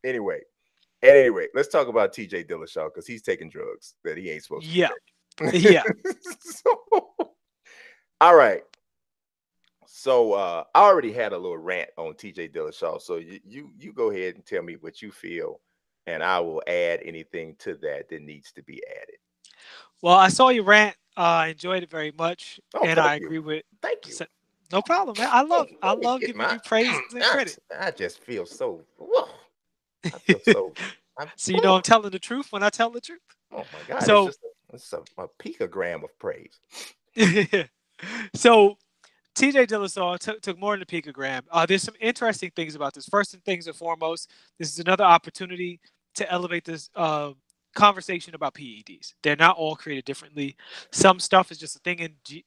Anyway, at any rate, let's talk about TJ Dillashaw because he's taking drugs that he ain't supposed to be Yeah. taking. Yeah. So, all right. So I already had a little rant on TJ Dillashaw. So you go ahead and tell me what you feel, and I will add anything to that that needs to be added. Well, I saw your rant. I enjoyed it very much, Oh, and thank I you, agree with. thank you. No problem, man. I Oh, love I let me love get giving my. you praise and credit. I just feel so. Whoa, I feel so. I'm. So you know I'm telling the truth when I tell the truth. Oh my God! It's So just it's a picogram of praise. so TJ Dillashaw took more than a picogram. There's some interesting things about this. First and things and foremost, this is another opportunity to elevate this conversation about PEDs. They're not all created differently. Some stuff is just a thing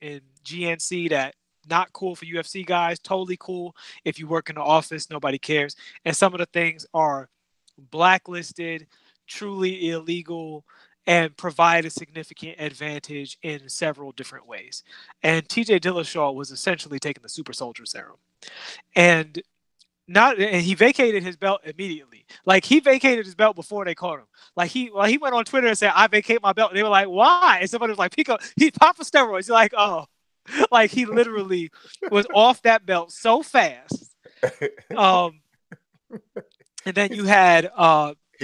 in GNC that not cool for UFC guys. Totally cool if you work in the office. Nobody cares. And some of the things are blacklisted, truly illegal, and provide a significant advantage in several different ways. And TJ Dillashaw was essentially taking the super soldier serum. And he vacated his belt immediately. Like he vacated his belt before they caught him. Like he went on Twitter and said, "I vacate my belt." And they were like, "Why?" And somebody was like, "Pico, he popped for steroids." You're like, "Oh," like he literally was off that belt so fast. Um, and then He's- he you had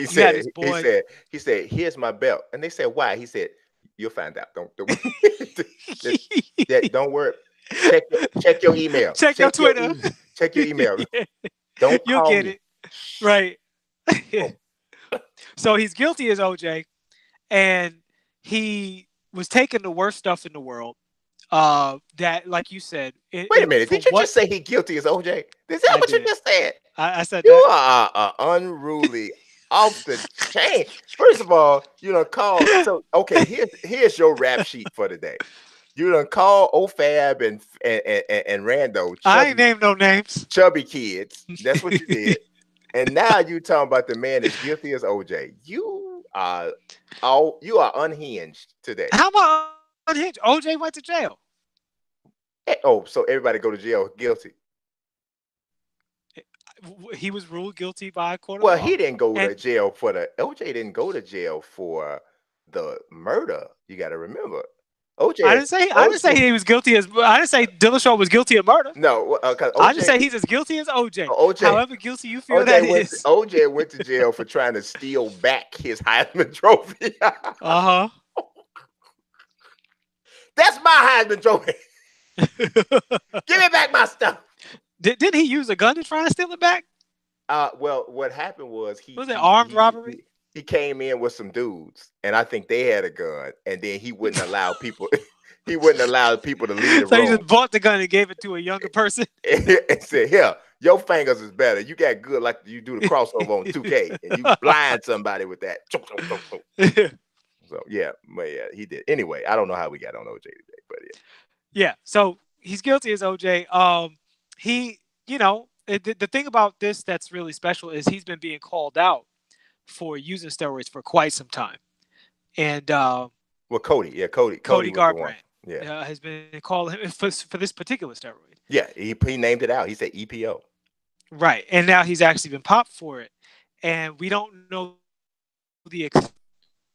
said. his He boy. said. He said, "Here's my belt," and they said, "Why?" He said, "You'll find out. Don't that don't worry. Check your email. Check your Twitter. Check your email. Yeah, Don't you'll call get me." it right. Oh, So he's guilty as OJ, and he was taking the worst stuff in the world. That, like you said, wait a minute. for Did you what just say he guilty as OJ? Is that I what you did, just said? I said You that. are unruly, off the chain. First of all, you done call. So okay, here's your rap sheet for today. You done call OFAB and Rando I ain't named no names. chubby kids. That's what you did. And now you talking about the man as guilty as OJ. You are unhinged today. How am I unhinged? OJ went to jail. Oh, so everybody go to jail guilty. He was ruled guilty by a court of Well, law, he didn't go to and jail for the OJ didn't go to jail for the murder. You got to remember, OJ I didn't say he was guilty as. I didn't say Dillashaw was guilty of murder. no, because I just say he's as guilty as OJ. OJ However guilty you feel that is. OJ went to jail for trying to steal back his Heisman Trophy. Uh That's my Heisman Trophy. huh. Give me back my stuff. Didn't he use a gun to try to steal it back? Well, what happened was Was it armed robbery? he came in with some dudes, and I think they had a gun, and then he wouldn't allow people. He wouldn't allow people to leave the So he room. just bought the gun and gave it to a younger person. And said, "Here, your fingers is better. You got good like you do the crossover on 2K, and you blind somebody with that." So yeah, but yeah, he did. Anyway, I don't know how we got on OJ today, but yeah. Yeah. So he's guilty as OJ. He, the thing about this that's really special is he's been being called out for using steroids for quite some time, and Well, Cody Cody was the one. Garbrandt Yeah, has been calling him for this particular steroid. yeah, he named it out. He said EPO. Right, and now he's actually been popped for it, and we don't know the extent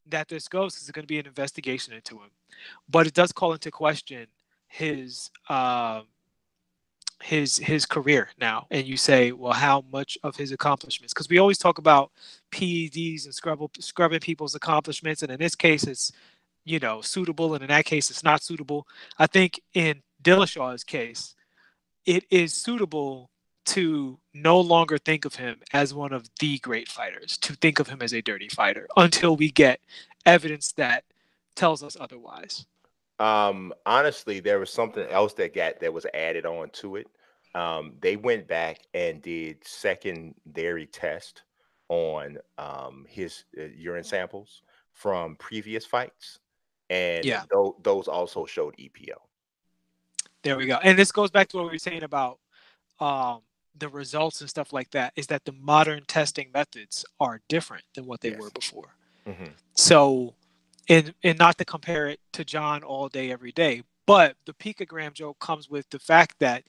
that this goes because it's going to be an investigation into him, but it does call into question his his career now. And you say, well, how much of his accomplishments? Because we always talk about PEDs and scrubbing people's accomplishments, and in this case, it's suitable, and in that case, it's not suitable. I think in Dillashaw's case, it is suitable to no longer think of him as one of the great fighters, to think of him as a dirty fighter until we get evidence that tells us otherwise. Honestly, there was something else that was added on to it. They went back and did secondary test on his urine samples from previous fights, and Yeah, those also showed EPO. there we go. And this goes back to what we were saying about um, the results and stuff like that, is that the modern testing methods are different than what they were Yes. before. Hmm. So, and not to compare it to John all day, every day, but the picogram joke comes with the fact that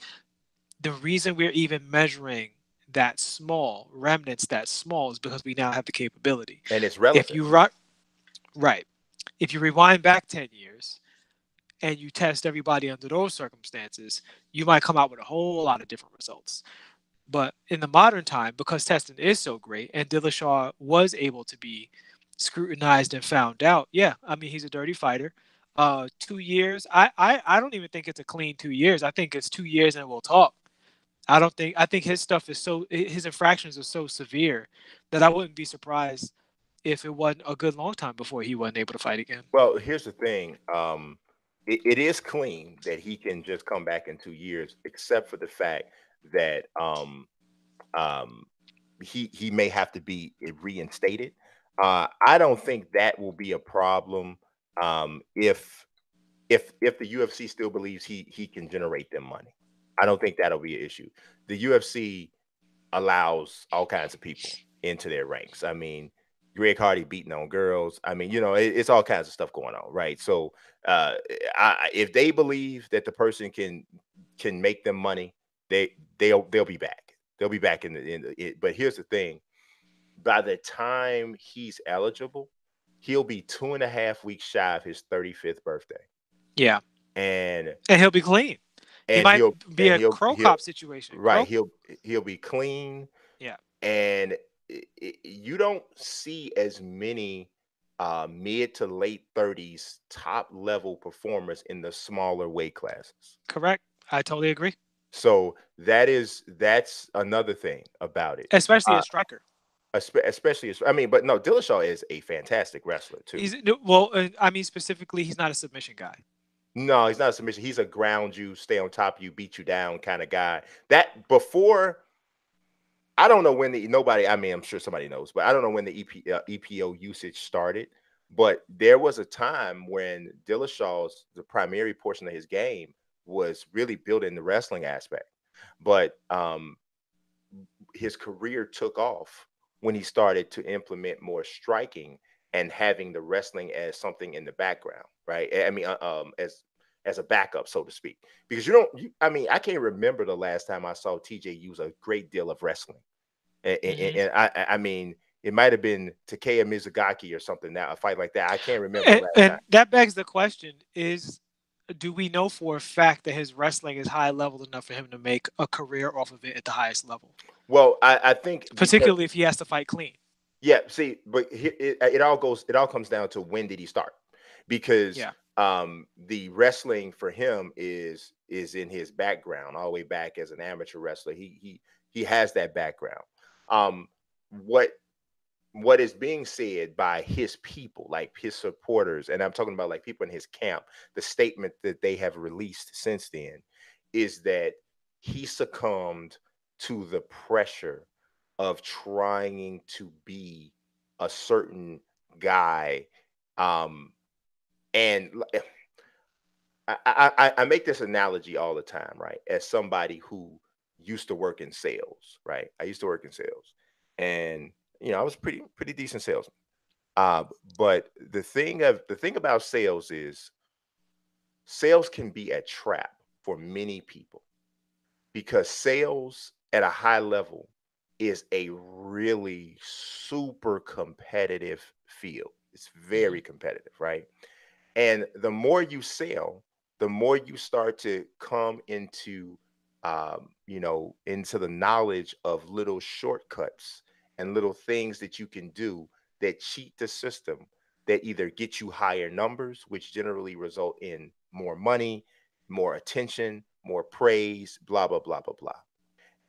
the reason we're even measuring that small, remnants that small, is because we now have the capability. And it's If relevant. you right, if you rewind back 10 years and you test everybody under those circumstances, you might come out with a whole lot of different results. But in the modern time, because testing is so great, and Dillashaw was able to be scrutinized and found out, yeah, I mean he's a dirty fighter. 2 years, I don't even think it's a clean 2 years. I think it's 2 years and we'll talk. I think his stuff is so his infractions are so severe that I wouldn't be surprised if it wasn't a good long time before he wasn't able to fight again. Well, here's the thing. It is clean that he can just come back in 2 years, except for the fact that um, he may have to be reinstated. I don't think that will be a problem if the UFC still believes he can generate them money. I don't think that'll be an issue. The UFC allows all kinds of people into their ranks. I mean, Greg Hardy beating on girls. I mean, it's all kinds of stuff going on, right? So, if they believe that the person can make them money, they'll be back. They'll be back but here's the thing: by the time he's eligible, he'll be 2.5 weeks shy of his 35th birthday, Yeah, and and he'll be clean. He and might he'll be and a he'll crow he'll cop situation. right he'll be clean. Yeah, And you don't see as many mid to late 30s top level performers in the smaller weight classes. correct. I totally agree. So that's another thing about it. Especially a Uh, striker. especially I mean, but no, Dillashaw is a fantastic wrestler too. He's no, well, I mean specifically, he's not a submission guy. No, he's not a submission. He's a ground you, stay on top of you, beat you down kind of guy. That before I don't know when nobody, I mean, I'm sure somebody knows, but I don't know when the EPO usage started. But there was a time when the primary portion of his game was really built in the wrestling aspect. But his career took off when he started to implement more striking and having the wrestling as something in the background, right? I mean, as a backup, so to speak, because I mean, I can't remember the last time I saw TJ use a great deal of wrestling. Hmm. And I mean, it might have been Takeya Mizugaki or something. Now a fight like that, I can't remember the last time. And that begs the question: is do we know for a fact that his wrestling is high level enough for him to make a career off of it at the highest level? Well, I think because Particularly if he has to fight clean. yeah, see, but it all comes down to when did he start? Because Yeah. the wrestling for him is in his background all the way back as an amateur wrestler. He has that background. Um, what what is being said by his people, like his supporters, and I'm talking about like people in his camp, the statement that they have released since then is that he succumbed to the pressure of trying to be a certain guy. Um, and I make this analogy all the time, right? As somebody who used to work in sales, right? I used to work in sales, and I was pretty decent salesman. Uh, but the thing about sales is sales can be a trap for many people because sales at a high level is a really super competitive field. It's Hmm. very competitive, right? And the more you sell, the more you start to come into the knowledge of little shortcuts and little things that you can do that cheat the system that either get you higher numbers, which generally result in more money, more attention, more praise, blah, blah, blah, blah, blah.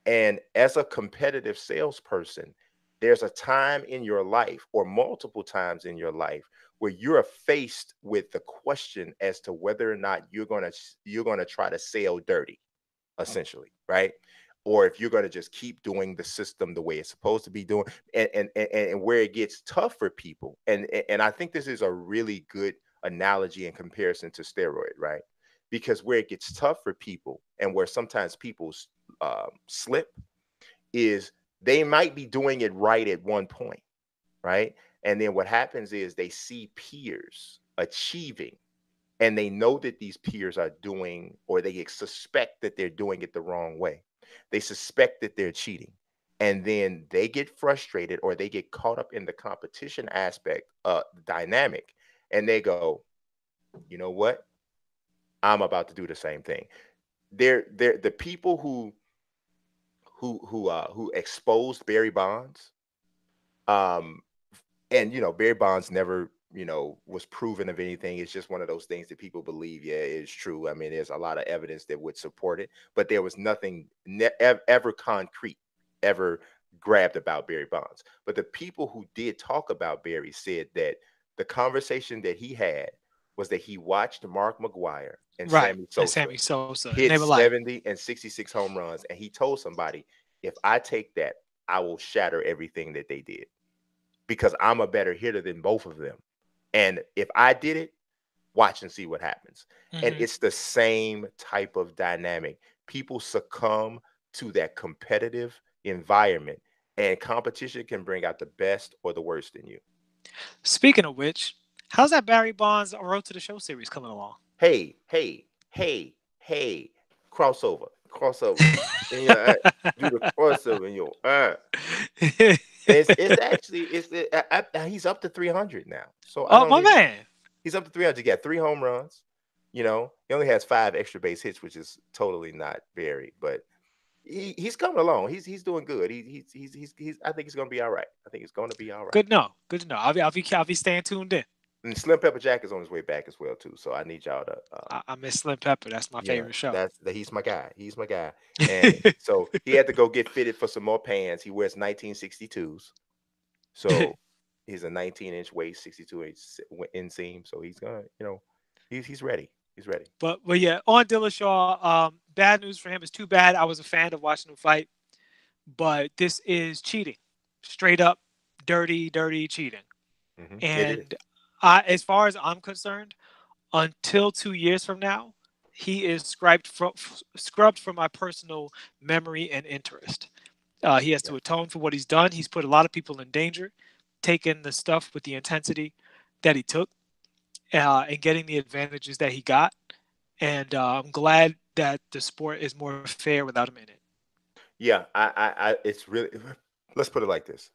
And as a competitive salesperson, there's a time in your life or multiple times in your life where you're faced with the question as to whether or not you're going to try to sell dirty, essentially, right? Or if you're going to just keep doing the system the way it's supposed to be doing, and where it gets tough for people. And I think this is a really good analogy in comparison to steroid, right? Because where it gets tough for people and where sometimes people slip is they might be doing it right at one point, right? And then what happens is they see peers achieving and they know that these peers are doing or they suspect that they're doing it the wrong way. They suspect that they're cheating. and then they get frustrated or they get caught up in the competition aspect, dynamic, and they go, you know what? I'm about to do the same thing. They're the people who exposed Barry Bonds. Um, and Barry Bonds never was proven of anything. It's just one of those things that people believe, yeah, it's true. I mean, there's a lot of evidence that would support it, but there was nothing ever concrete ever grabbed about Barry Bonds. But the people who did talk about Barry said that the conversation that he had was that he watched Mark McGuire and Right. Sammy And Sosa Sammy Sosa. And they hit were like, 70 and 66 home runs, and he told somebody, if I take that, I will shatter everything that they did, because I'm a better hitter than both of them. And if I did it, watch and see what happens. And hmm it's the same type of dynamic. People succumb to that competitive environment, and competition can bring out the best or the worst in you. speaking of which, how's that Barry Bonds Road to the Show series coming along? Hey, hey, hey, hey, crossover, crossover. And you know, do the crossover and it's actually he's up to 300 now. So I Oh, don't my even man. He's up to 300. He got 3 home runs. He only has 5 extra base hits, which is totally not very, but he's coming along. He's doing good. He's I think he's gonna be all right. I think it's gonna be all right. Good to know. Good to know. I'll be staying tuned in. And Slim Pepper Jack is on his way back as well too. So I need y'all to I miss Slim Pepper. That's my favorite show. he's my guy. He's my guy. And so he had to go get fitted for some more pants. He wears 1962s. So he's a 19-inch waist, 62-inch inseam. So he's gonna, he's ready. He's ready. but yeah, on Dillashaw, bad news for him. It's too bad. I was a fan of watching him fight, but this is cheating, straight up, dirty, dirty cheating. It is. And as far as I'm concerned, until 2 years from now, he is scrubbed from my personal memory and interest. He has Yeah. to atone for what he's done. He's put a lot of people in danger, taking the stuff with the intensity that he took, and getting the advantages that he got. And I'm glad that the sport is more fair without him in it. Yeah. It's really, let's put it like this.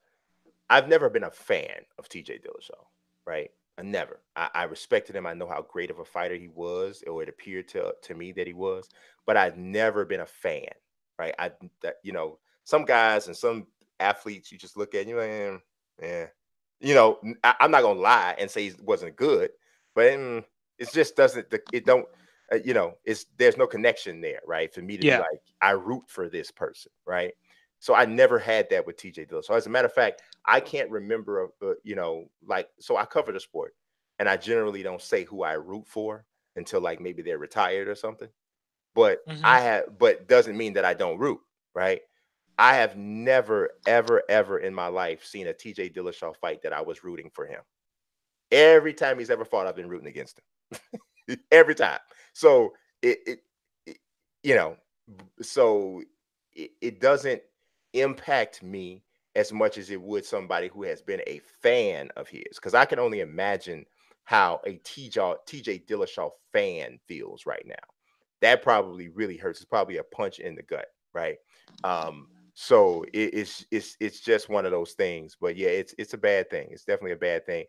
I've never been a fan of TJ Dillashaw, right? I never. I respected him. I know how great of a fighter he was, or it appeared to me that he was, but I've never been a fan, right? Some guys and some athletes, you just look at and you're like, yeah. I'm not gonna lie and say he wasn't good, but it just doesn't. It don't. It's there's no connection there, right? For me to be Yeah. like, I root for this person, right? So I never had that with TJ Dillashaw. So as a matter of fact, I can't remember, so I cover the sport, and I generally don't say who I root for until like maybe they're retired or something. But hmm but doesn't mean that I don't root, right? I have never, ever, ever in my life seen a TJ Dillashaw fight that I was rooting for him. Every time he's ever fought, I've been rooting against him. Every time. So it you know, so it doesn't impact me as much as it would somebody who has been a fan of his. Because I can only imagine how a TJ Dillashaw fan feels right now. That probably really hurts. It's probably a punch in the gut, right? So it's just one of those things. But yeah, it's a bad thing. It's definitely a bad thing.